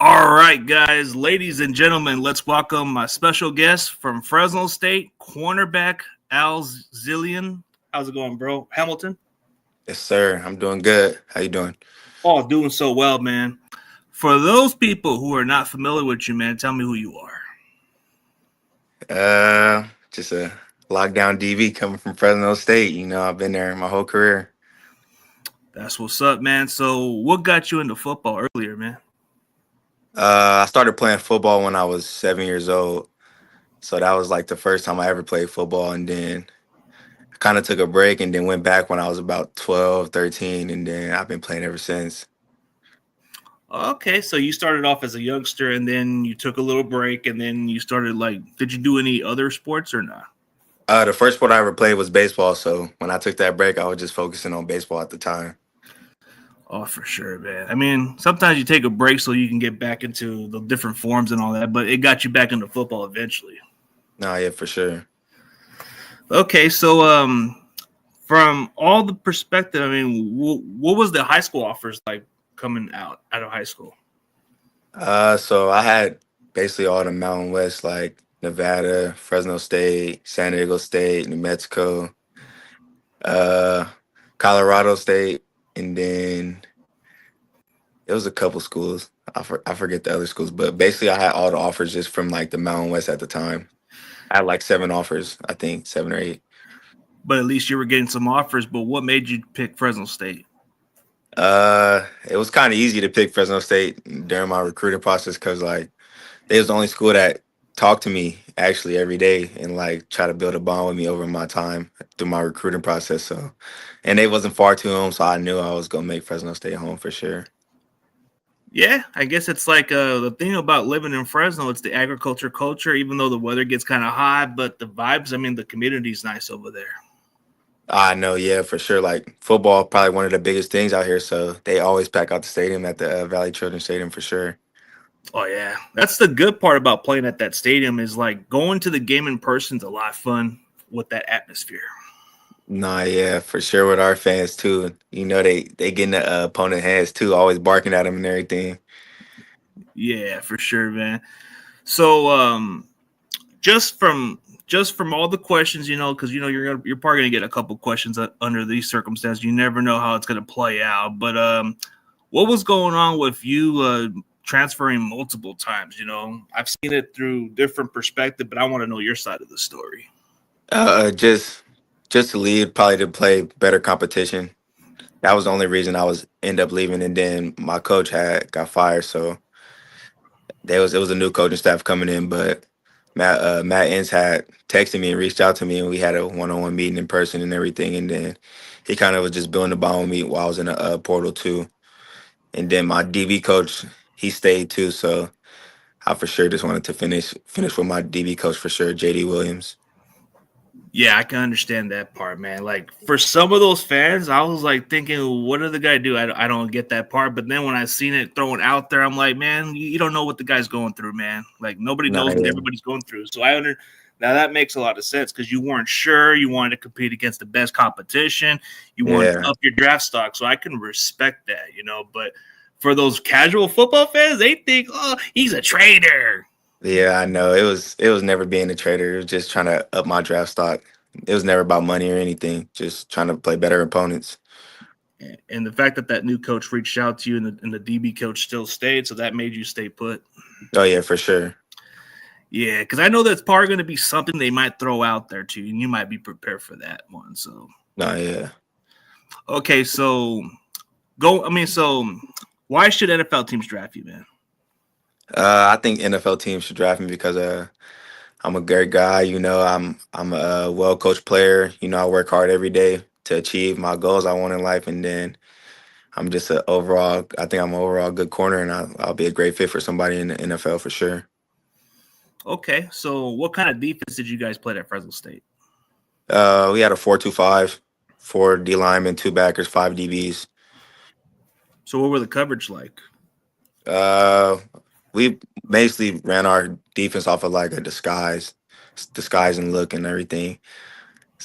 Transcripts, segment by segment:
All right, guys, ladies and gentlemen, let's welcome my special guest from Fresno State, cornerback Al'zillion. How's it going, bro? Hamilton? Yes, sir. I'm doing good. How you doing? Oh, doing so well, man. For those people who are not familiar with you, man, tell me who you are. Just a lockdown DB coming from Fresno State. I've been there my whole career. That's what's up, man. So, what got you into football earlier, man? I started playing football when I was 7 years old. So that was like the first time I ever played football. And then I kind of took a break and then went back when I was about 12, 13. And then I've been playing ever since. Okay, so you started off as a youngster and then you took a little break and then you started did you do any other sports or not? The first sport I ever played was baseball. So when I took that break, I was just focusing on baseball at the time. Oh, for sure, man. I mean, sometimes you take a break so you can get back into the different forms and all that, but it got you back into football eventually. No, yeah, for sure. Okay, so from all the perspective, I mean, what was the high school offers like coming out of high school? So I had basically all the Mountain West, like Nevada, Fresno State, San Diego State, New Mexico, uh, Colorado State, and then it was a couple schools. I forget the other schools, but basically I had all the offers just from like the Mountain West at the time. I had like seven offers, I think, seven or eight. But at least you were getting some offers. But what made you pick Fresno State? It was kind of easy to pick Fresno State during my recruiting process because like they was the only school that talked to me actually every day and like try to build a bond with me over my time through my recruiting process. So, and they wasn't far too home, so I knew I was gonna make Fresno State home for sure. Yeah, I guess it's like the thing about living in Fresno, it's the agriculture culture, even though the weather gets kind of hot, but the vibes, I mean, the community's nice over there. I know, yeah, for sure. Like football, probably one of the biggest things out here. So they always pack out the stadium at the Valley Children's Stadium for sure. Oh yeah, that's the good part about playing at that stadium is like going to the game in person's a lot of fun with that atmosphere. Nah, yeah, for sure with our fans too. They get in the opponent hands too, always barking at them and everything. Yeah, for sure, man. So just from all the questions, because you're probably gonna get a couple questions under these circumstances. You never know how it's gonna play out. But what was going on with you transferring multiple times? I've seen it through different perspective, but I want to know your side of the story. Uh, just just to leave, probably to play better competition. That was the only reason I was end up leaving, and then my coach had got fired, so there was it was a new coaching staff coming in. But Matt Ince had texted me and reached out to me, and we had a one-on-one meeting in person and everything. And then he kind of was just building the bond with me while I was in the portal too. And then my DB coach, he stayed too, so I for sure just wanted to finish with my DB coach for sure, JD Williams. Yeah, I can understand that part, man. Like for some of those fans, I was like thinking, what did the guy do? I don't get that part. But then when I seen it thrown out there, I'm like, man, you don't know what the guy's going through, man. Like nobody Nah, knows what yeah, everybody's going through. So now that makes a lot of sense because you weren't sure. You wanted to compete against the best competition. You wanted to yeah. up your draft stock. So I can respect that. But for those casual football fans, they think, oh, he's a traitor. Yeah, I know. It was never being a trader. It was just trying to up my draft stock. It was never about money or anything. Just trying to play better opponents. And the fact that that new coach reached out to you and the DB coach still stayed, so that made you stay put. Oh yeah, for sure. Yeah, because I know that's probably going to be something they might throw out there too, and you might be prepared for that one. So, No, yeah. okay, so go. I mean, so why should NFL teams draft you, man? I think NFL teams should draft me because I'm a great guy. I'm a well coached player. I work hard every day to achieve my goals I want in life, and then I'm just a overall. I think I'm an overall good corner, and I'll be a great fit for somebody in the NFL for sure. Okay, so what kind of defense did you guys play at Fresno State? We had a 4-2-5, four D linemen, two backers, five DBs. So what were the coverage like? Uh, we basically ran our defense off of like a disguise and look and everything.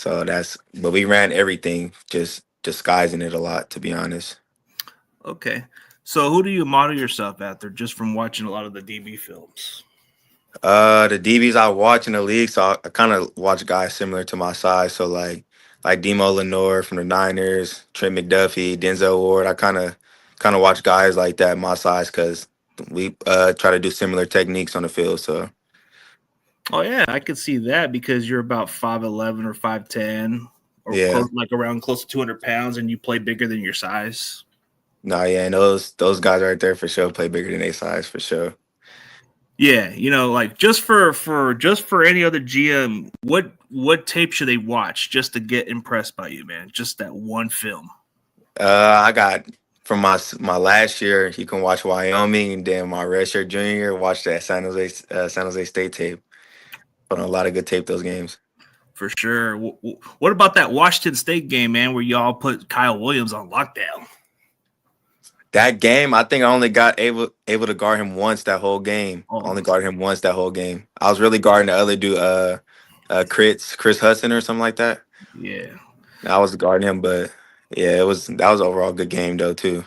But we ran everything just disguising it a lot, to be honest. Okay, So who do you model yourself after just from watching a lot of the DB films? The DBs I watch in the league, so I kind of watch guys similar to my size. So like Demo Lenore from the Niners, Trent McDuffie, Denzel Ward. I kind of watch guys like that my size because we try to do similar techniques on the field. So Oh yeah, I could see that because you're about 5'11" or 5'10" or yeah, close, like around close to 200 pounds, and you play bigger than your size. no, yeah, and those guys right there for sure play bigger than their size for sure. Yeah, like just for any other GM, what tape should they watch just to get impressed by you, man? Just that one film. I got from my last year. You can watch Wyoming, and then my redshirt junior year, watch that San Jose State tape. Put on a lot of good tape those games. For sure. What about that Washington State game, man, where y'all put Kyle Williams on lockdown? That game, I think I only got able to guard him once that whole game. I Oh, only guarded him once that whole game. I was really guarding the other dude, Chris Hudson or something like that. yeah, I was guarding him, but yeah, that was overall a good game though too.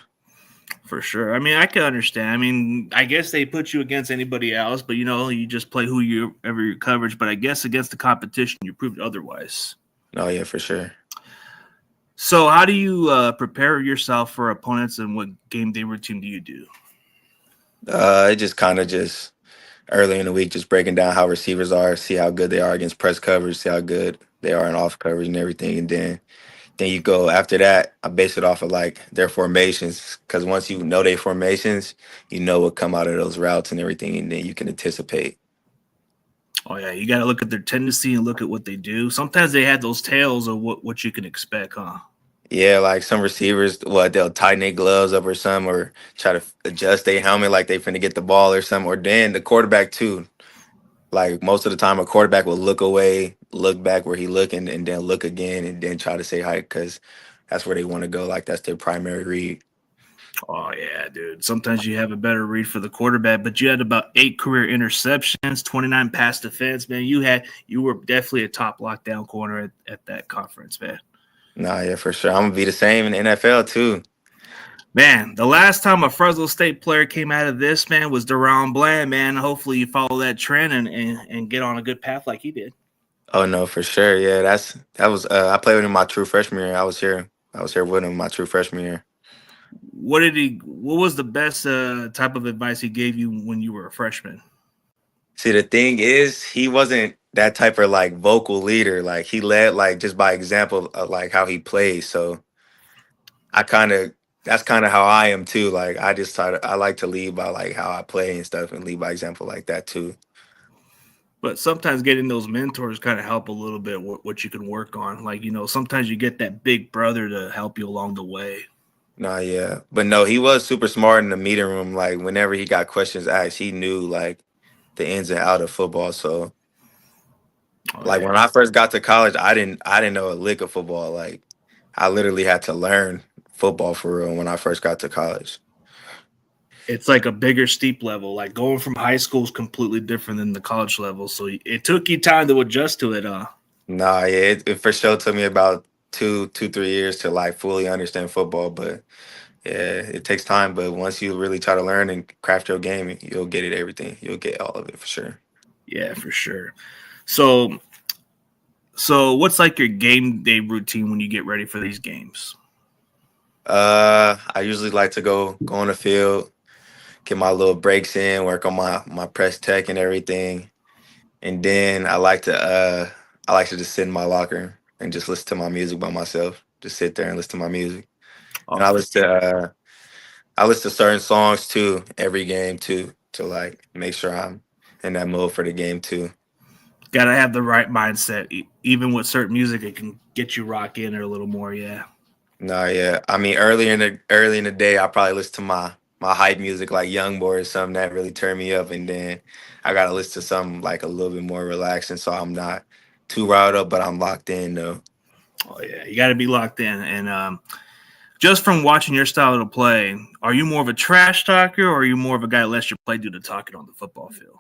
for sure. I mean, I can understand. I mean, I guess they put you against anybody else, but you just play who you ever your coverage. But I guess against the competition, you proved otherwise. Oh yeah, for sure. So, how do you prepare yourself for opponents, and what game day routine do you do? It just kind of just early in the week, just breaking down how receivers are, see how good they are against press coverage, see how good they are in off coverage and everything, and then you go after that. I base it off of like their formations because once you know their formations, you know what come out of those routes and everything, and then you can anticipate. Oh yeah, you got to look at their tendency and look at what they do. Sometimes they have those tails of what you can expect, huh? Yeah, like some receivers, what they'll tighten their gloves up or something, or try to adjust their helmet like they finna get the ball or something. Or then the quarterback too. Like most of the time, a quarterback will look away, look back where he looking, and then look again, and then try to say hi because that's where they want to go. Like that's their primary read. Oh yeah, dude. Sometimes you have a better read for the quarterback, but you had about 8 career interceptions, 29 pass defense, man. You were definitely a top lockdown corner at that conference, man. Nah, yeah, for sure. I'm gonna be the same in the NFL too. Man, the last time a Fresno State player came out of this, man, was Deron Bland, man. Hopefully you follow that trend and get on a good path like he did. Oh no, for sure. Yeah, that was. I played with him my true freshman year. I was here. I was here with him my true freshman year. What was the best type of advice he gave you when you were a freshman? See, the thing is, he wasn't that type of like vocal leader. Like he led like just by example of like how he plays. So I kind of that's kind of how I am too. Like I like to lead by like how I play and stuff and lead by example like that too. But sometimes getting those mentors kind of help a little bit what you can work on. Like, sometimes you get that big brother to help you along the way. Nah, yeah. But no, he was super smart in the meeting room. Like whenever he got questions asked, he knew like the ins and out of football. So Oh, like yeah. when I first got to college, I didn't know a lick of football. Like I literally had to learn football for real when I first got to college. It's like a bigger steep level. Like going from high school is completely different than the college level. So it took you time to adjust to it. Nah, yeah, it for sure took me about 3 years to like fully understand football. But yeah, it takes time. But once you really try to learn and craft your game, you'll get it everything. You'll get all of it for sure. Yeah, for sure. So what's like your game day routine when you get ready for these games? I usually like to go on the field, get my little breaks in, work on my press tech and everything. And then I like to just sit in my locker and just listen to my music by myself. Just sit there and listen to my music. And Oh, I listen to certain songs too every game too to like make sure I'm in that mood for the game too. gotta have the right mindset. Even with certain music, it can get you rock in there a little more. Yeah. No, yeah. I mean early in the day I probably listen to my hype music like Young Boy or something that really turned me up, and then I gotta listen to something like a little bit more relaxing so I'm not too riled up but I'm locked in though. Oh yeah, you got to be locked in. And just from watching your style of play, are you more of a trash talker or are you more of a guy that lets your play do the talking on the football field?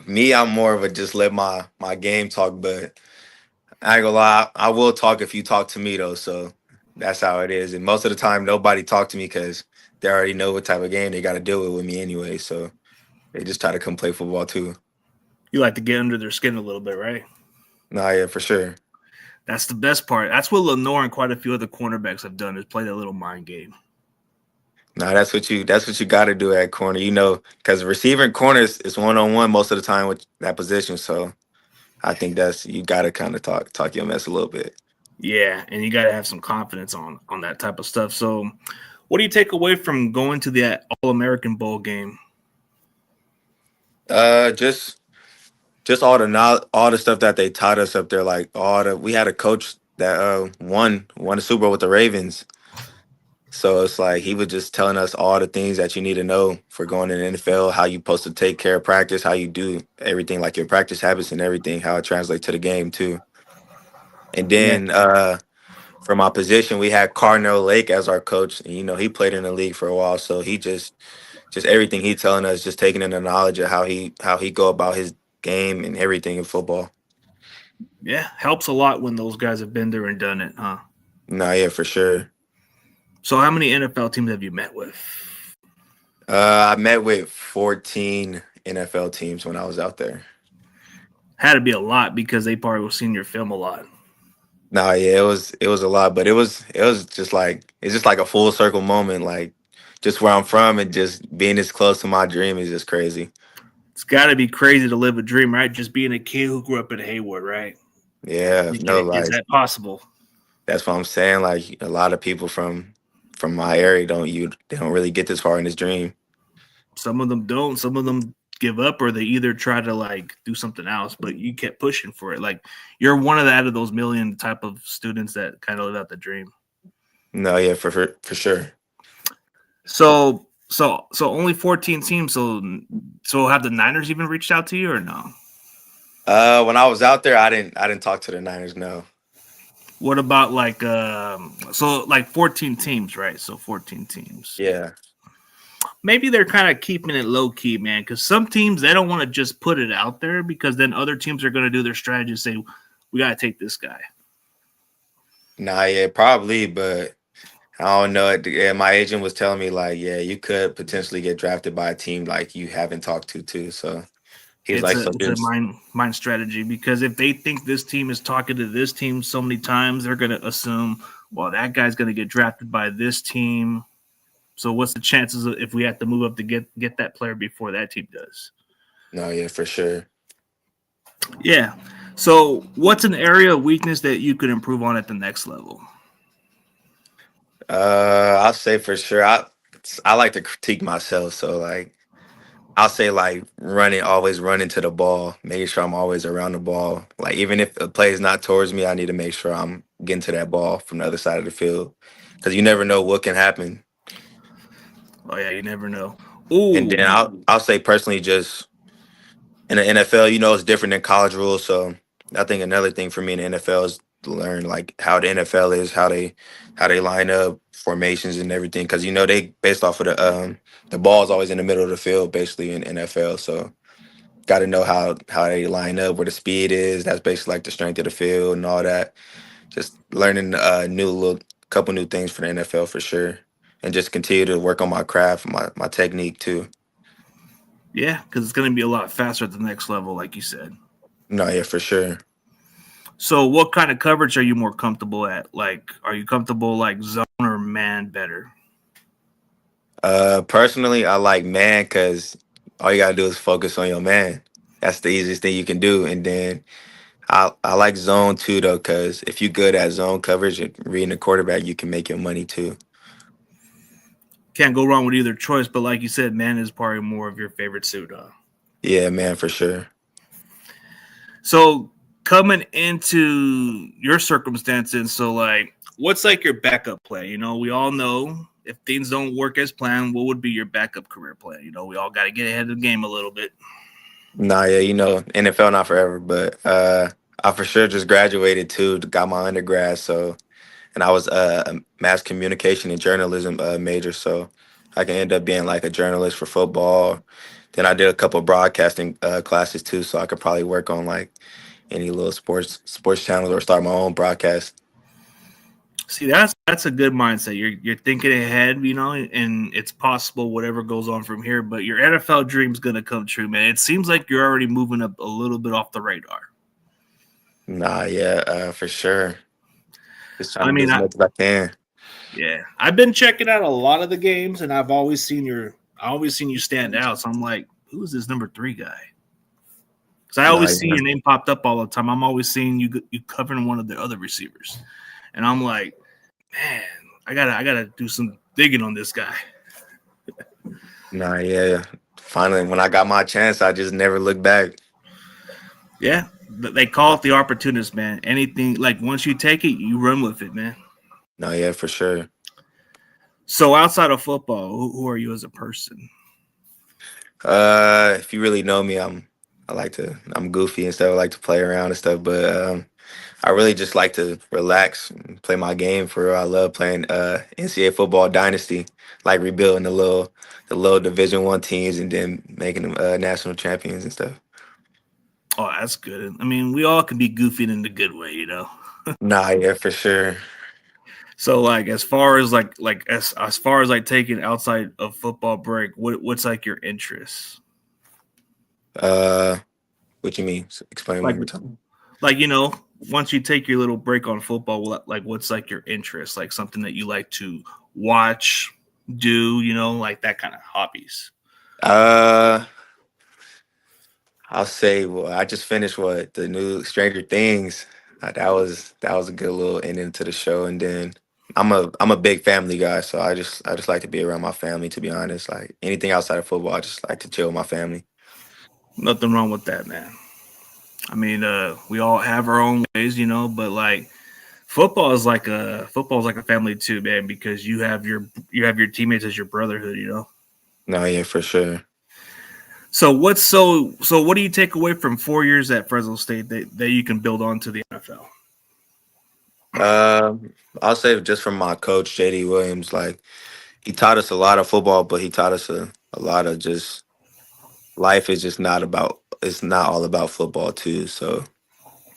Me, I'm more of a just let my game talk, but I ain't gonna lie, I will talk if you talk to me though. So that's how it is. And most of the time, nobody talk to me because they already know what type of game they got to deal with me anyway. So they just try to come play football too. You like to get under their skin a little bit, right? Nah, yeah, for sure. That's the best part. That's what Lenore and quite a few other cornerbacks have done is play that little mind game. Nah, that's what you got to do at corner. Because receiver and corner is one on one most of the time with that position. So I think that's you got to kind of talk your mess a little bit. Yeah, and you got to have some confidence on that type of stuff. So, what do you take away from going to the All American Bowl game? Just all the stuff that they taught us up there. Like we had a coach that won the Super Bowl with the Ravens. So it's like he was just telling us all the things that you need to know for going in the NFL, how you supposed to take care of practice, how you do everything, like your practice habits and everything, how it translates to the game too. And Yeah, then for my position, we had Carnell Lake as our coach. And, he played in the league for a while, so he just everything he telling us, just taking in the knowledge of how he go about his game and everything in football. yeah, helps a lot when those guys have been there and done it, huh? No, yeah, for sure. So, how many NFL teams have you met with? I met with 14 NFL teams when I was out there. Had to be a lot because they probably was seeing your film a lot. No, yeah, it was a lot, but it was just like it's just like a full circle moment, like just where I'm from and just being this close to my dream is just crazy. It's got to be crazy to live a dream, right? Just being a kid who grew up in Haywood, right? Yeah, no, Is like that possible? that's what I'm saying. Like a lot of people from my area they don't really get this far in this dream. Some of them don't. Some of them give up or they either try to like do something else, but you kept pushing for it. Like you're one of out of those million type of students that kind of live out the dream. No, yeah, for sure. So only 14 teams. So have the Niners even reached out to you or no? When I was out there, I didn't talk to the Niners. No. What about like 14 teams, right? So 14 teams. Yeah. Maybe they're kind of keeping it low key, man, because some teams they don't want to just put it out there because then other teams are going to do their strategy and say, we got to take this guy. Nah, yeah, probably, but I don't know. Yeah, my agent was telling me like, yeah, you could potentially get drafted by a team like you haven't talked to too. So he was It's like, a so it's a just mind strategy because if they think this team is talking to this team so many times, they're going to assume, well, that guy's going to get drafted by this team. So what's the chances if we have to move up to get that player before that team does? no, yeah, for sure. Yeah. So what's an area of weakness that you could improve on at the next level? I'll say for sure. I like to critique myself, so like I'll say like always running to the ball, making sure I'm always around the ball. Like even if a play is not towards me, I need to make sure I'm getting to that ball from the other side of the field because you never know what can happen. Oh yeah, you never know. And Ooh, then I'll say personally, just in the NFL, it's different than college rules. So I think another thing for me in the NFL is to learn like how the NFL is, how they line up formations and everything. Because they based off of the ball is always in the middle of the field, basically in NFL. So got to know how they line up, where the speed is. That's basically like the strength of the field and all that. Just learning new little couple new things for the NFL for sure, and just continue to work on my craft, my technique too. yeah, because it's going to be a lot faster at the next level, like you said. No, yeah, for sure. So, what kind of coverage are you more comfortable at? Like, are you comfortable like zone or man better? Personally, I like man because all you gotta do is focus on your man. That's the easiest thing you can do. And then I like zone too though, because if you're good at zone coverage and reading the quarterback, you can make your money too. Can't go wrong with either choice, but like you said, man is probably more of your favorite suit, huh? Yeah, man, for sure. So, coming into your circumstances, so like, what's like your backup plan? We all know if things don't work as planned, what would be your backup career plan? We all got to get ahead of the game a little bit. Nah, yeah, NFL not forever, but I for sure just graduated too, got my undergrad, so and I was a mass communication and journalism major, so I can end up being like a journalist for football. Then I did a couple broadcasting classes too, so I could probably work on like any little sports channels or start my own broadcast. See, that's a good mindset. You're thinking ahead, and it's possible whatever goes on from here. But your NFL dream's gonna come true, man. It seems like you're already moving up a little bit off the radar. Nah, yeah, for sure. Just trying I to do mean, as much as I can. yeah, I've been checking out a lot of the games, and I always seen you stand out. So I'm like, who is this number 3 guy? Because I Nah, always see yeah. your name popped up all the time. I'm always seeing you covering one of the other receivers, and I'm like, man, I gotta do some digging on this guy. Nah, yeah. Finally, when I got my chance, I just never looked back. Yeah, they call it the opportunist, man. Anything like once you take it, you run with it, man. No, yeah, for sure. So outside of football, who are you as a person? If you really know me, I'm goofy and stuff. I like to play around and stuff, but I really just like to relax and play my game for real. I love playing NCAA football dynasty, like rebuilding the little Division 1 teams and then making them national champions and stuff. Oh, that's good. I mean, we all can be goofy in the good way. Nah, yeah, for sure. So like as far as as far as like taking outside of football break, what's like your interests? Uh, what you mean? Explain one Like more time. like once you take your little break on football, like what's like your interest? Like something that you like to watch, do, like that kind of hobbies. Uh, I'll say, well, I just finished the new Stranger Things. That was a good little ending to the show, and then I'm a big family guy, so I just like to be around my family. To be honest, like anything outside of football, I just like to chill with my family. Nothing wrong with that, man. I mean, we all have our own ways, but like football is like a family too, man, because you have your teammates as your brotherhood. No, yeah, for sure. So what do you take away from 4 years at Fresno State that you can build on to the NFL? I'll say just from my coach JD Williams, like he taught us a lot of football, but he taught us a lot of just life is just not about it's not all about football too. So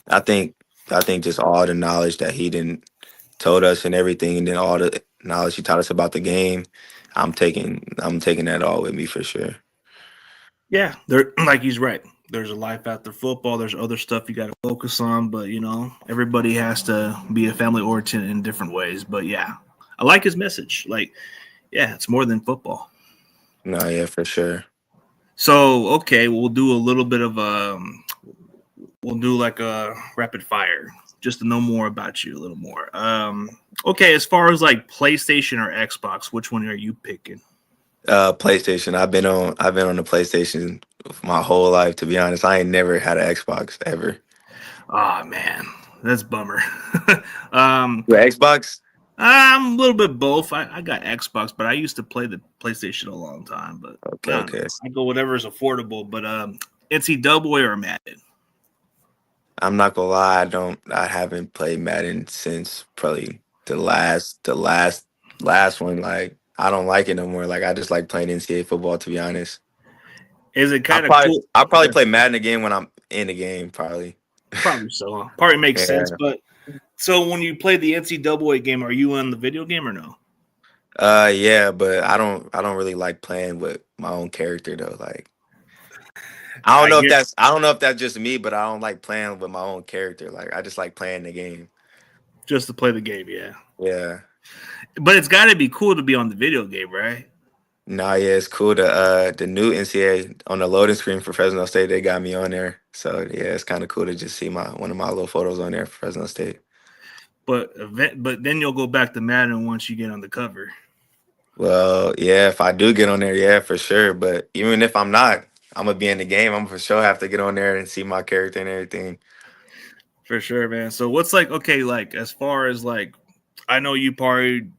I think I think just all the knowledge that he didn't told us and everything, and then all the knowledge he taught us about the game, I'm taking that all with me for sure. Yeah, there like he's right. There's a life after football. There's other stuff you got to focus on, but everybody has to be a family oriented in different ways. But yeah, I like his message. Like, yeah, it's more than football. No, yeah, for sure. So okay, we'll do like a rapid fire just to know more about you a little more. Okay, as far as like PlayStation or Xbox, which one are you picking? PlayStation. I've been on the PlayStation my whole life. To be honest, I ain't never had an Xbox ever. Oh man, that's a bummer. um, The Xbox? I'm a little bit both. I got Xbox, but I used to play the PlayStation a long time. But Okay, I don't know. okay. I go whatever is affordable. But NCAA or Madden? I'm not gonna lie. I haven't played Madden since probably the last one. Like I don't like it no more. Like I just like playing NCAA football. To be honest, Is it I kind of probably cool? I probably Okay, play Madden again when I'm in the game. Probably. probably so. Huh? Probably makes sense. Yeah. But so when you play the NCAA game, are you on the video game or no? Yeah, but I don't really like playing with my own character though. Like I don't I know if get that's just me, but I don't like playing with my own character. Like I just like playing the game. just to play the game, yeah. Yeah. But it's got to be cool to be on the video game, right? Nah, yeah, it's cool. The new NCAA on the loading screen for Fresno State, they got me on there. So yeah, it's kind of cool to just see my one of my little photos on there for Fresno State. But then you'll go back to Madden once you get on the cover. Well, yeah, if I do get on there, yeah, for sure. But even if I'm not, I'm gonna be in the game. I'm for sure have to get on there and see my character and everything. For sure, man. So what's like okay, like as far as like I know you probably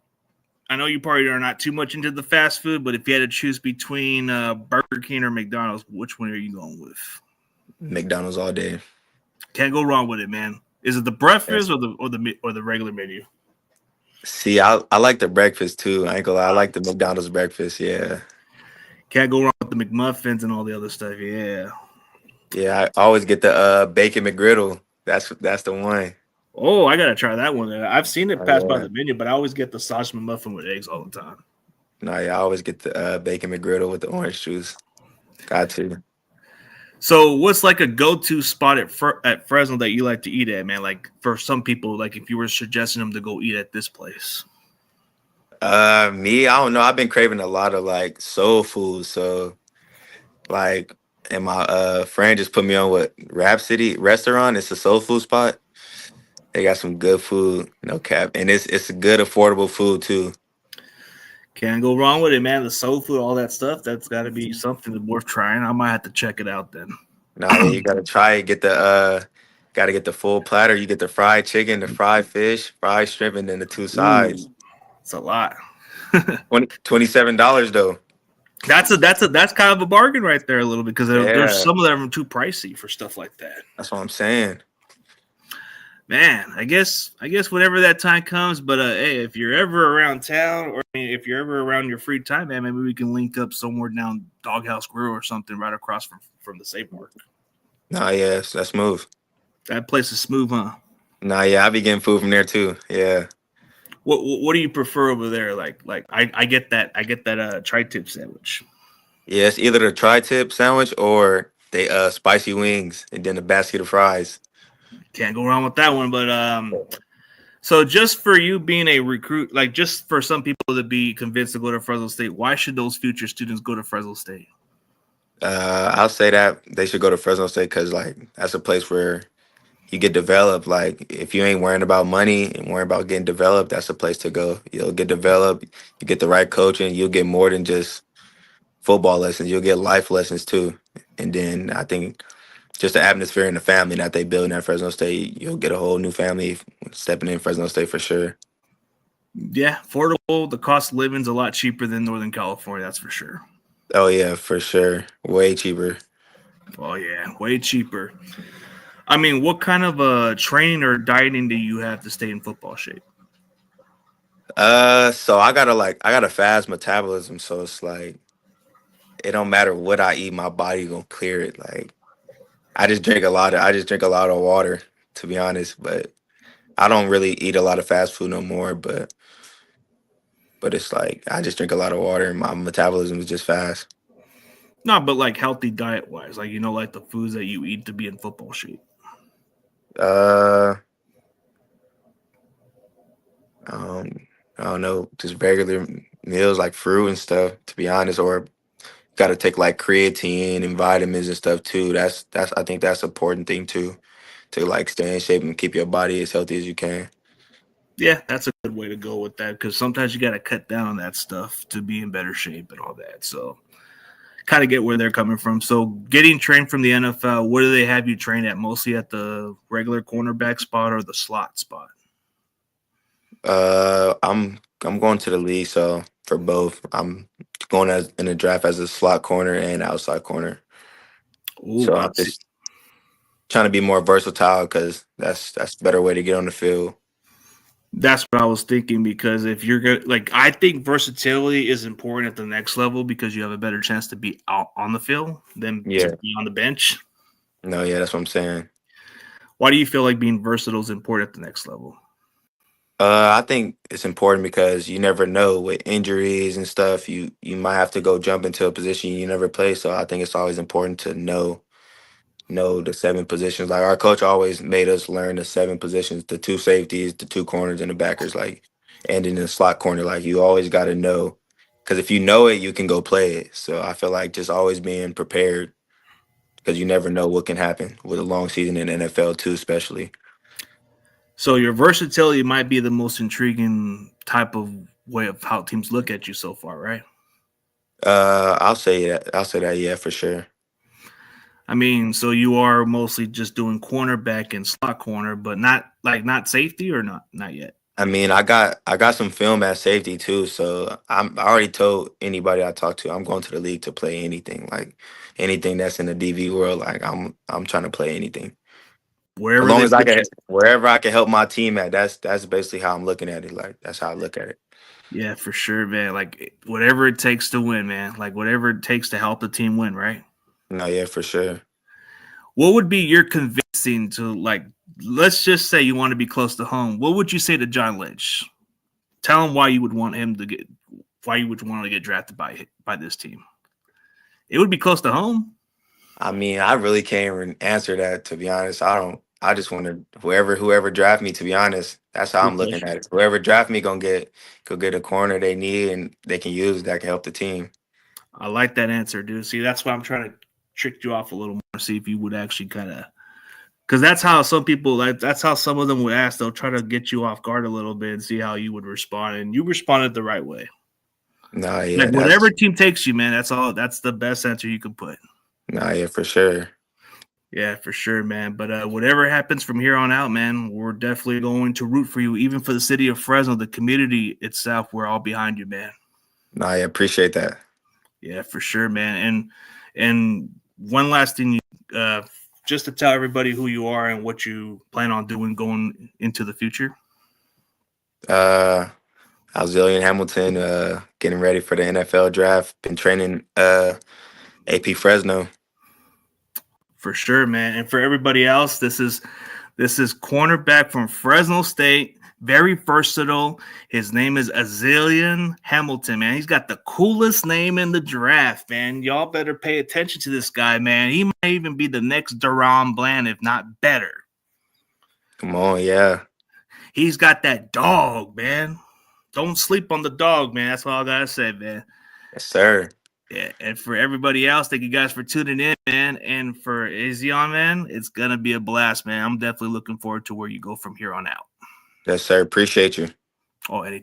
are not too much into the fast food, but if you had to choose between Burger King or McDonald's, which one are you going with? McDonald's all day. Can't go wrong with it, man. Is it the Yes. breakfast or the regular menu? See, I like the breakfast too. I ain't gonna lie, I like the McDonald's breakfast. Yeah, Can't go wrong with the McMuffins and all the other stuff. Yeah. yeah. I always get the bacon McGriddle. That's the one. Oh, I gotta try that one. I've seen it Oh, pass by yeah. the menu, but I always get the sausage muffin with eggs all the time. No, yeah, I always get the bacon McGriddle with the orange juice. Got to. So, what's like a go-to spot at Fresno that you like to eat at, man? Like for some people, like if you were suggesting them to go eat at this place. Me, I don't know. I've been craving a lot of like soul food. So like, and my friend just put me on what Rhapsody restaurant. It's a soul food spot. They got some good food, no cap, and it's a good affordable food too. Can't go wrong with it, man. The soul food, all that stuff. That's got to be something that's worth trying. I might have to check it out then. Nah, yeah, you gotta try it. Gotta get the full platter. You get the fried chicken, the fried fish, fried shrimp, and then the two sides. Ooh, it's a lot. $27 though. That's kind of a bargain right there, a little bit, because there's Yeah, some of them too pricey for stuff like that. that's what I'm saying. Man, I guess whenever that time comes. But hey, if you're ever around town, or I mean, if you're ever around your free time, man, maybe we can link up somewhere down Doghouse Grill or something right across from the Safe Mark. Nah, yes, that's smooth. That place is smooth, huh? Nah, yeah, I be getting food from there too. Yeah. What do you prefer over there? Like I get that tri-tip sandwich. Yeah, it's either the tri-tip sandwich or they spicy wings and then a basket of fries. Can't go wrong with that one. But so just for you being a recruit, like just for some people to be convinced to go to Fresno State, why should those future students go to Fresno State? I'll say that they should go to Fresno State because like that's a place where you get developed. Like if you ain't worrying about money and worrying about getting developed, that's a place to go. You'll get developed, you get the right coaching, you'll get more than just football lessons, you'll get life lessons too. And then I think just the atmosphere and the family that they build at Fresno State, you'll get a whole new family stepping in Fresno State for sure. Yeah, affordable. The cost of living's a lot cheaper than Northern California, that's for sure. Oh yeah, for sure. Way cheaper. Oh yeah, way cheaper. I mean, what kind of training or dieting do you have to stay in football shape? So I got a fast metabolism, so it's like it don't matter what I eat, my body gonna clear it. Like I just drink a lot of water, to be honest, but I don't really eat a lot of fast food no more, but it's like I just drink a lot of water and my metabolism is just fast. No, but like healthy diet wise, like like the foods that you eat to be in football shape. Uh um I don't know, just regular meals like fruit and stuff, to be honest, or gotta take like creatine and vitamins and stuff too. That's I think that's an important thing too, to like stay in shape and keep your body as healthy as you can. Yeah, that's a good way to go with that, because sometimes you got to cut down on that stuff to be in better shape and all that. So, kind of get where they're coming from. So, getting trained from the NFL, where do they have you train at? Mostly at the regular cornerback spot or the slot spot? I'm going to the league, so for both, I'm going as in the draft as a slot corner and outside corner. Oh, So I'm just trying to be more versatile because that's a better way to get on the field. that's what I was thinking, because if you're good, like I think versatility is important at the next level because you have a better chance to be out on the field than to Yeah, be on the bench. no, yeah, that's what I'm saying. Why do you feel like being versatile is important at the next level? I think it's important because you never know with injuries and stuff. You might have to go jump into a position you never play. So I think it's always important to know the seven positions. Like our coach always made us learn the seven positions: the two safeties, the two corners, and the backers. Like, and in the slot corner, like you always got to know, because if you know it, you can go play it. So I feel like just always being prepared because you never know what can happen with a long season in the NFL too, especially. So your versatility might be the most intriguing type of way of how teams look at you so far, right? I'll say that. I'll say that. Yeah, for sure. I mean, so you are mostly just doing cornerback and slot corner, but not safety, or not yet. I mean, I got some film at safety too, so I already told anybody I talked to I'm going to the league to play anything, like anything that's in the DV world. Like I'm trying to play anything as Wherever long they as I put can, you. wherever I can help my team at. That's basically how I'm looking at it. Like that's how I look at it. Yeah, for sure, man. Like whatever it takes to win, man. Like whatever it takes to help the team win, right? No, yeah, for sure. What would be your convincing to like let's just say you want to be close to home. What would you say to John Lynch? Tell him why you would want him to get drafted by this team. It would be close to home. I mean, I really can't even answer that, to be honest. I don't. I just want to whoever draft me. To be honest, that's how Good I'm looking question. at it. Whoever draft me go get a corner they need and they can use that can help the team. I like that answer, dude. See, that's why I'm trying to trick you off a little more. See if you would actually kind of, because that's how some people, that's how some of them would ask. They'll try to get you off guard a little bit and see how you would respond, and you responded the right way. Nah, yeah, Like whatever that's team takes you, man. That's all. That's the best answer you can put. nah, yeah, for sure. Yeah, for sure, man. But whatever happens from here on out, man, we're definitely going to root for you, even for the city of Fresno, the community itself. We're all behind you, man. Nah, I appreciate that. Yeah, for sure, man. And one last thing, just to tell everybody who you are and what you plan on doing going into the future. Al'zillion Hamilton, getting ready for the NFL draft. Been training AP Fresno. For sure, man. And for everybody else, this is cornerback from Fresno State, very versatile. His name is Al'zillion Hamilton, man. He's got the coolest name in the draft, man. Y'all better pay attention to this guy, man. He might even be the next Deron Bland, if not better. Come on, yeah. He's got that dog, man. Don't sleep on the dog, man. That's all I gotta say, man. Yes, sir. Yeah, and for everybody else, thank you guys for tuning in, man. And for Azion, man, it's gonna be a blast, man. I'm definitely looking forward to where you go from here on out. Yes, sir. Appreciate you. Oh, anytime.